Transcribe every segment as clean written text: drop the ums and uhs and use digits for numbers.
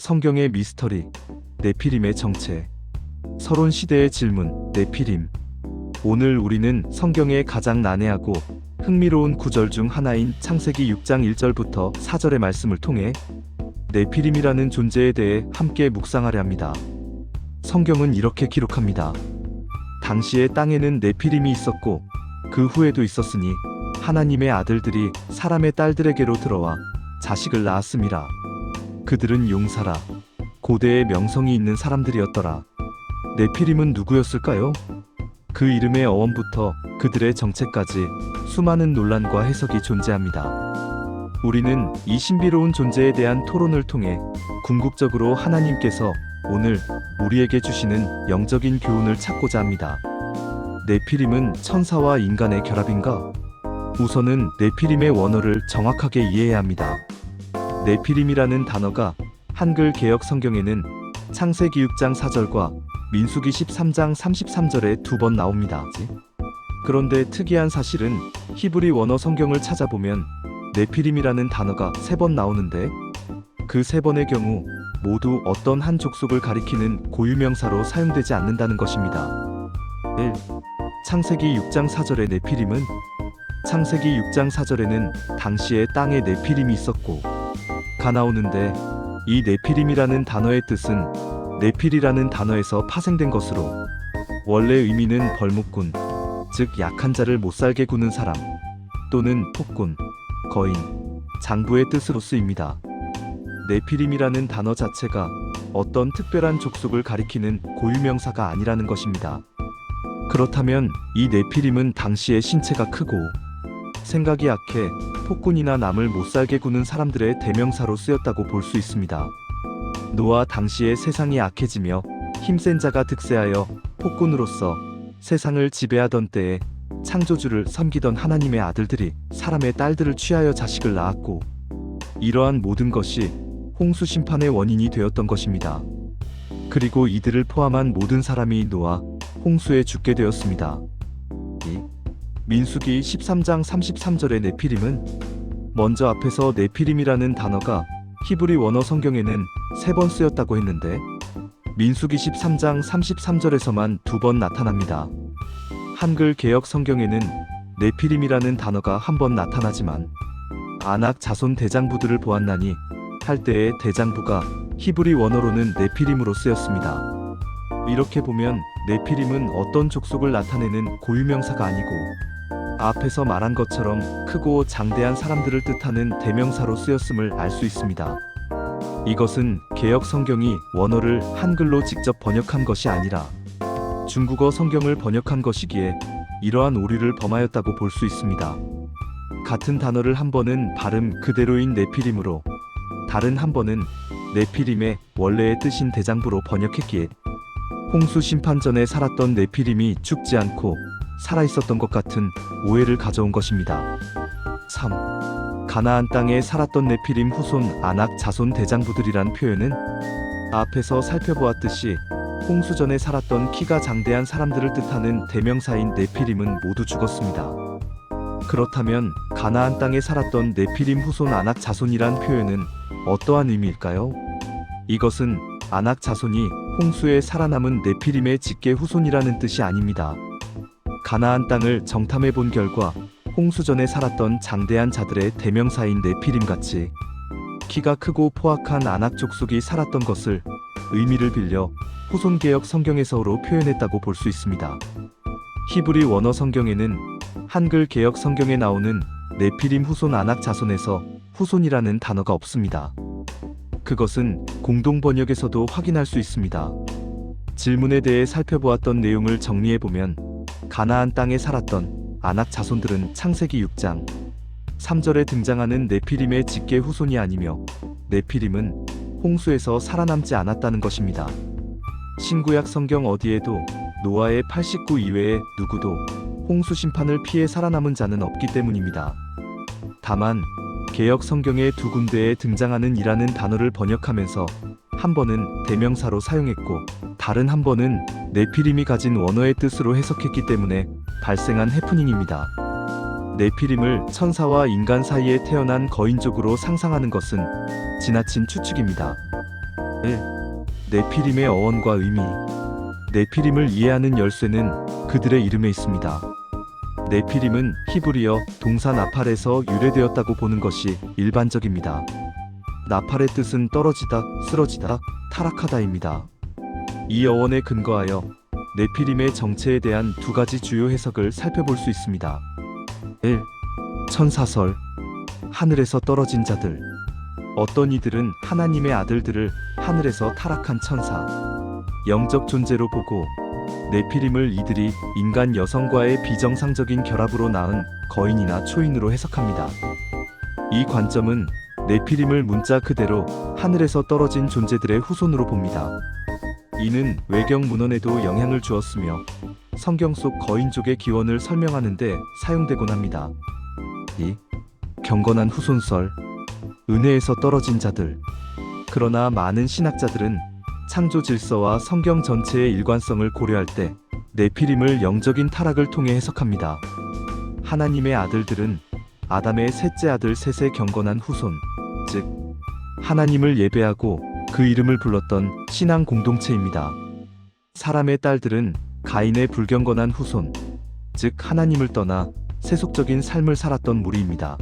성경의 미스터리, 네피림의 정체. 서론 시대의 질문, 네피림. 오늘 우리는 성경의 가장 난해하고 흥미로운 구절 중 하나인 창세기 6장 1절부터 4절의 말씀을 통해 네피림이라는 존재에 대해 함께 묵상하려 합니다. 성경은 이렇게 기록합니다. 당시에 땅에는 네피림이 있었고 그 후에도 있었으니 하나님의 아들들이 사람의 딸들에게로 들어와 자식을 낳았음이라. 그들은 용사라. 고대의 명성이 있는 사람들이었더라. 네피림은 누구였을까요? 그 이름의 어원부터 그들의 정체까지 수많은 논란과 해석이 존재합니다. 우리는 이 신비로운 존재에 대한 토론을 통해 궁극적으로 하나님께서 오늘 우리에게 주시는 영적인 교훈을 찾고자 합니다. 네피림은 천사와 인간의 결합인가? 우선은 네피림의 원어를 정확하게 이해해야 합니다. 네피림이라는 단어가 한글 개역 성경에는 창세기 6장 4절과 민수기 13장 33절에 2번 나옵니다. 그런데 특이한 사실은 히브리 원어 성경을 찾아보면 네피림이라는 단어가 3번 나오는데 그 3번의 경우 모두 어떤 한 족속을 가리키는 고유명사로 사용되지 않는다는 것입니다. 1. 창세기 6장 4절의 네피림은 창세기 6장 4절에는 당시에 땅에 네피림이 있었고 가 나오는데 이 네피림이라는 단어의 뜻은 네필이라는 단어에서 파생된 것으로 원래 의미는 벌목꾼, 즉 약한 자를 못살게 구는 사람 또는 폭군, 거인, 장부의 뜻으로 쓰입니다. 네피림이라는 단어 자체가 어떤 특별한 족속을 가리키는 고유명사가 아니라는 것입니다. 그렇다면 이 네피림은 당시의 신체가 크고 생각이 약해 폭군이나 남을 못살게 구는 사람들의 대명사로 쓰였다고 볼 수 있습니다. 노아 당시에 세상이 악해지며 힘센 자가 득세하여 폭군으로서 세상을 지배하던 때에 창조주를 섬기던 하나님의 아들들이 사람의 딸들을 취하여 자식을 낳았고 이러한 모든 것이 홍수 심판의 원인이 되었던 것입니다. 그리고 이들을 포함한 모든 사람이 노아 홍수에 죽게 되었습니다. 민수기 13장 33절의 네피림은 먼저 앞에서 네피림이라는 단어가 히브리 원어 성경에는 3번 쓰였다고 했는데 민수기 13장 33절에서만 2번 나타납니다. 한글 개역 성경에는 네피림이라는 단어가 한 번 나타나지만 아낙 자손 대장부들을 보았나니 할 때의 대장부가 히브리 원어로는 네피림으로 쓰였습니다. 이렇게 보면 네피림은 어떤 족속을 나타내는 고유명사가 아니고 앞에서 말한 것처럼 크고 장대한 사람들을 뜻하는 대명사로 쓰였음을 알 수 있습니다. 이것은 개역 성경이 원어를 한글로 직접 번역한 것이 아니라 중국어 성경을 번역한 것이기에 이러한 오류를 범하였다고 볼 수 있습니다. 같은 단어를 한 번은 발음 그대로인 네피림으로 다른 한 번은 네피림의 원래의 뜻인 대장부로 번역했기에 홍수 심판 전에 살았던 네피림이 죽지 않고 살아있었던 것 같은 오해를 가져온 것입니다. 3. 가나안 땅에 살았던 네피림 후손 아낙 자손 대장부들이란 표현은 앞에서 살펴보았듯이 홍수 전에 살았던 키가 장대한 사람들을 뜻하는 대명사인 네피림은 모두 죽었습니다. 그렇다면 가나안 땅에 살았던 네피림 후손 아낙 자손이란 표현은 어떠한 의미일까요? 이것은 아낙 자손이 홍수에 살아남은 네피림의 직계 후손이라는 뜻이 아닙니다. 가나안 땅을 정탐해 본 결과 홍수 전에 살았던 장대한 자들의 대명사인 네피림같이 키가 크고 포악한 아낙 족속이 살았던 것을 의미를 빌려 후손 개역 성경에서로 표현했다고 볼 수 있습니다. 히브리 원어 성경에는 한글 개역 성경에 나오는 네피림 후손 아낙 자손에서 후손이라는 단어가 없습니다. 그것은 공동 번역에서도 확인할 수 있습니다. 질문에 대해 살펴보았던 내용을 정리해보면 가나안 땅에 살았던 아낙 자손들은 창세기 6장 3절에 등장하는 네피림의 직계 후손이 아니며 네피림은 홍수에서 살아남지 않았다는 것입니다. 신구약 성경 어디에도 노아의 89 이외에 누구도 홍수 심판을 피해 살아남은 자는 없기 때문입니다. 다만 개역 성경의 2군데에 등장하는 이라는 단어를 번역하면서 한 번은 대명사로 사용했고 다른 한 번은 네피림이 가진 원어의 뜻으로 해석했기 때문에 발생한 해프닝입니다. 네피림을 천사와 인간 사이에 태어난 거인족으로 상상하는 것은 지나친 추측입니다. 1. 네피림의 어원과 의미. 네피림을 이해하는 열쇠는 그들의 이름에 있습니다. 네피림은 히브리어 동사 나팔에서 유래되었다고 보는 것이 일반적입니다. 나팔의 뜻은 떨어지다, 쓰러지다, 타락하다입니다. 이 어원에 근거하여 네피림의 정체에 대한 두 가지 주요 해석을 살펴볼 수 있습니다. 1. 천사설. 하늘에서 떨어진 자들. 어떤 이들은 하나님의 아들들을 하늘에서 타락한 천사, 영적 존재로 보고 네피림을 이들이 인간 여성과의 비정상적인 결합으로 낳은 거인이나 초인으로 해석합니다. 이 관점은 네피림을 문자 그대로 하늘에서 떨어진 존재들의 후손으로 봅니다. 이는 외경 문헌에도 영향을 주었으며 성경 속 거인족의 기원을 설명하는 데 사용되곤 합니다. 2. 경건한 후손설. 은혜에서 떨어진 자들. 그러나 많은 신학자들은 창조 질서와 성경 전체의 일관성을 고려할 때 네피림을 영적인 타락을 통해 해석합니다. 하나님의 아들들은 아담의 셋째 아들 셋의 경건한 후손, 즉 하나님을 예배하고 그 이름을 불렀던 신앙 공동체입니다. 사람의 딸들은 가인의 불경건한 후손, 즉 하나님을 떠나 세속적인 삶을 살았던 무리입니다.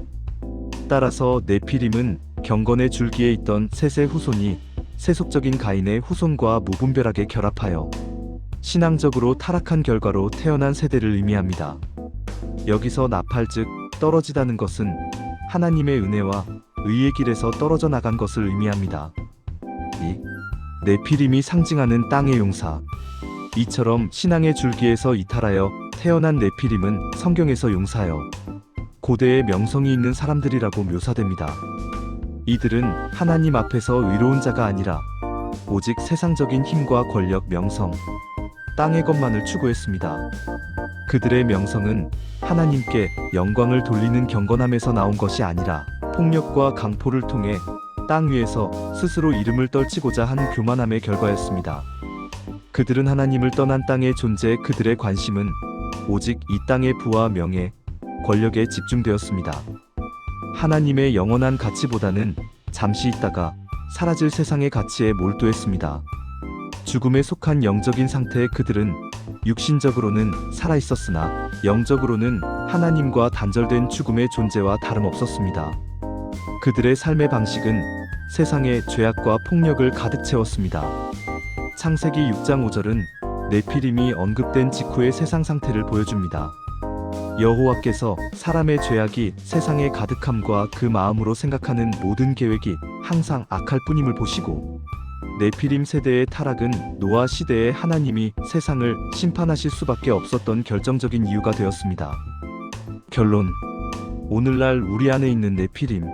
따라서 네피림은 경건의 줄기에 있던 셋의 후손이 세속적인 가인의 후손과 무분별하게 결합하여 신앙적으로 타락한 결과로 태어난 세대를 의미합니다. 여기서 나팔 즉 떨어지다는 것은 하나님의 은혜와 의의 길에서 떨어져 나간 것을 의미합니다. 2. 네피림이 상징하는 땅의 용사. 이처럼 신앙의 줄기에서 이탈하여 태어난 네피림은 성경에서 용사여 고대의 명성이 있는 사람들이라고 묘사됩니다. 이들은 하나님 앞에서 의로운 자가 아니라 오직 세상적인 힘과 권력, 명성, 땅의 것만을 추구했습니다. 그들의 명성은 하나님께 영광을 돌리는 경건함에서 나온 것이 아니라 폭력과 강포를 통해 땅 위에서 스스로 이름을 떨치고자 한 교만함의 결과였습니다. 그들은 하나님을 떠난 땅의 존재에 그들의 관심은 오직 이 땅의 부와 명예, 권력에 집중되었습니다. 하나님의 영원한 가치보다는 잠시 있다가 사라질 세상의 가치에 몰두했습니다. 죽음에 속한 영적인 상태의 그들은 육신적으로는 살아있었으나 영적으로는 하나님과 단절된 죽음의 존재와 다름없었습니다. 그들의 삶의 방식은 세상의 죄악과 폭력을 가득 채웠습니다. 창세기 6장 5절은 네피림이 언급된 직후의 세상 상태를 보여줍니다. 여호와께서 사람의 죄악이 세상의 가득함과 그 마음으로 생각하는 모든 계획이 항상 악할 뿐임을 보시고 네피림 세대의 타락은 노아 시대에 하나님이 세상을 심판하실 수밖에 없었던 결정적인 이유가 되었습니다. 결론. 오늘날 우리 안에 있는 네피림.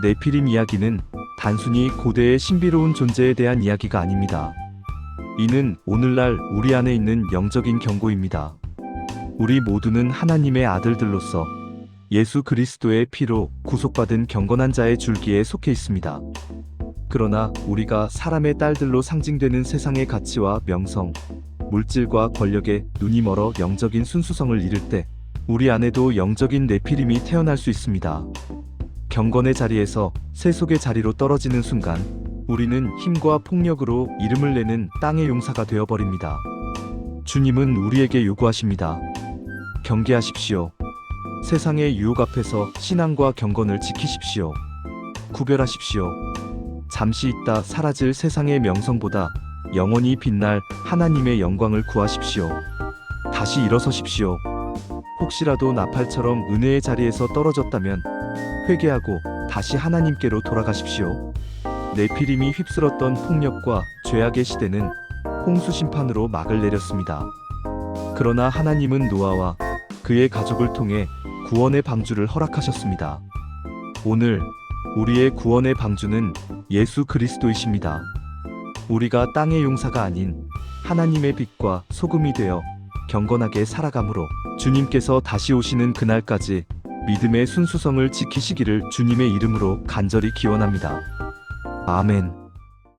네피림 이야기는 단순히 고대의 신비로운 존재에 대한 이야기가 아닙니다. 이는 오늘날 우리 안에 있는 영적인 경고입니다. 우리 모두는 하나님의 아들들로서 예수 그리스도의 피로 구속받은 경건한 자의 줄기에 속해 있습니다. 그러나 우리가 사람의 딸들로 상징되는 세상의 가치와 명성, 물질과 권력에 눈이 멀어 영적인 순수성을 잃을 때 우리 안에도 영적인 네피림이 태어날 수 있습니다. 경건의 자리에서 세속의 자리로 떨어지는 순간 우리는 힘과 폭력으로 이름을 내는 땅의 용사가 되어버립니다. 주님은 우리에게 요구하십니다. 경계하십시오. 세상의 유혹 앞에서 신앙과 경건을 지키십시오. 구별하십시오. 잠시 있다 사라질 세상의 명성보다 영원히 빛날 하나님의 영광을 구하십시오. 다시 일어서십시오. 혹시라도 나팔처럼 은혜의 자리에서 떨어졌다면 회개하고 다시 하나님께로 돌아가십시오. 네피림이 휩쓸었던 폭력과 죄악의 시대는 홍수 심판으로 막을 내렸습니다. 그러나 하나님은 노아와 그의 가족을 통해 구원의 방주를 허락하셨습니다. 오늘 우리의 구원의 방주는 예수 그리스도이십니다. 우리가 땅의 용사가 아닌 하나님의 빛과 소금이 되어 경건하게 살아가므로 주님께서 다시 오시는 그날까지 믿음의 순수성을 지키시기를 주님의 이름으로 간절히 기원합니다. 아멘.